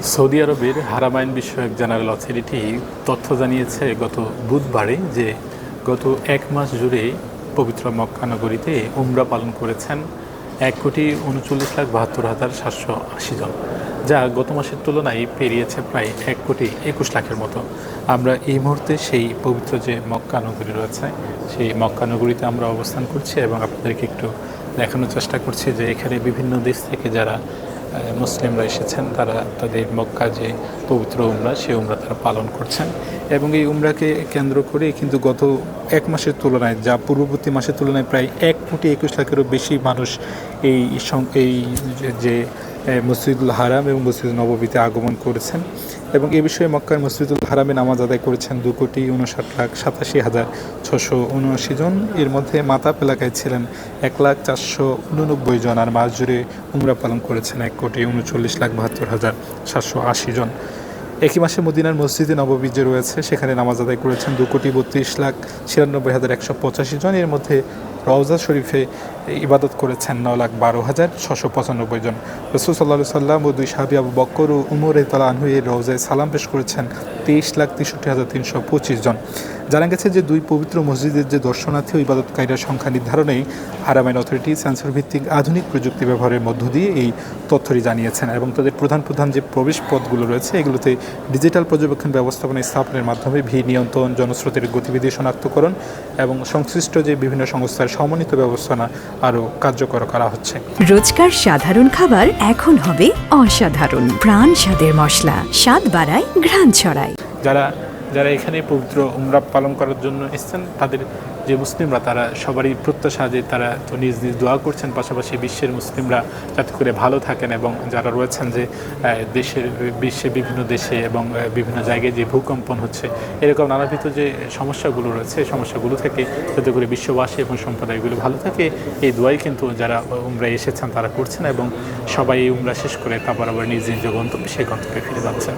Saudi আরবের হারামাইন বিষয়ক general authority তথ্য জানিয়েছে গত বুধবারে যে গত এক মাস জুড়ে পবিত্র মক্কা নগরীতে উমরা পালন করেছেন 1,39,72,780 জন, যা গত মাসের তুলনায় পেরিয়েছে প্রায় 1,21,00,000-এর মতো। আমরা এই মুহূর্তে সেই পবিত্র যে মক্কা নগরী রয়েছে সেই মক্কা নগরীতে আমরা অবস্থান করছি এবং আপনাদেরকে একটু দেখানোর চেষ্টা করছি যে এখানে বিভিন্ন দেশ থেকে যারা মুসলিমরা এসেছেন তারা তাদের মক্কা যে পবিত্র উমরা সেই উমরা তারা পালন করছেন এবং এই উমরাকে কেন্দ্র করে কিন্তু গত এক মাসের তুলনায় যা পূর্ববর্তী মাসের তুলনায় প্রায় 1,21,00,000-এরও বেশি মানুষ এই যে মসজিদুল হারাম এবং মসজিদুল নববীতে আগমন করেছেন এবং এ বিষয়ে মক্কার মসজিদুল হারামে নামাজ আদায় করেছেন 2,59,87,679 জন। এর মধ্যে মাতাব এলাকায় ছিলেন 1,04,89 জন, আর মাস জুড়ে উমরা পালন করেছেন 1,39,72,780 জন। একই মাসে মদিনার মসজিদে নববী যে রয়েছে সেখানে নামাজ আদায় করেছেন 2,32,96,185 জন। এর মধ্যে রওজা শরীফে ইবাদত করেছেন 9,12,695 জন। রাসূল সাল্লাল্লাহু আলাইহি সাল্লাম ও দুই সাহাবী আবু বকর ও উমর রাদিয়াল্লাহু আনহু এর রওজায় সালাম পেশ করেছেন 23,63,325 জন। জানা গেছে যে দুই পবিত্র মসজিদের যে দর্শনার্থী ও ইবাদতকারীর সংখ্যা নির্ধারণেই হারামাইন অথরিটি সেন্সর ভিত্তিক আধুনিক প্রযুক্তি ব্যবহারের মধ্য দিয়ে এই তথ্যটি জানিয়েছেন এবং তাদের প্রধান যে প্রবেশ পথগুলো রয়েছে এগুলোতে ডিজিটাল পর্যবেক্ষণ ব্যবস্থাপনা স্থাপনের মাধ্যমে ভিড় নিয়ন্ত্রণ, জনস্রোতের গতিবিধি শনাক্তকরণ এবং সংশ্লিষ্ট যে বিভিন্ন সংস্থার সমন্বিত ব্যবস্থাপনা আরও কার্যকর করা হচ্ছে। রোজকার সাধারণ খাবার এখন হবে অসাধারণ, প্রাণ স্বাদের মশলা, স্বাদ বাড়ায়, ঘ্রাণ ছড়ায়। যারা এখানে পবিত্র উমরা পালন করার জন্য এসেছেন তাদের যে মুসলিমরা তারা সবারই প্রত্যাশা যে তারা তো নিজ দোয়া করছেন, পাশাপাশি বিশ্বের মুসলিমরা যাতে করে ভালো থাকেন এবং যারা রয়েছেন যে বিশ্বের বিভিন্ন দেশে এবং বিভিন্ন জায়গায় যে ভূকম্পন হচ্ছে এরকম নানাবিধ যে সমস্যাগুলো রয়েছে এই সমস্যাগুলো থেকে যাতে করে বিশ্ববাসী এবং সম্প্রদায়গুলো ভালো থাকে এই দোয়াই কিন্তু যারা উমরায় এসেছেন তারা করছেন এবং সবাই এই উমরা শেষ করে তারপর আবার নিজ গন্তব্যে সেই গন্তব্যে ফিরে যাচ্ছেন।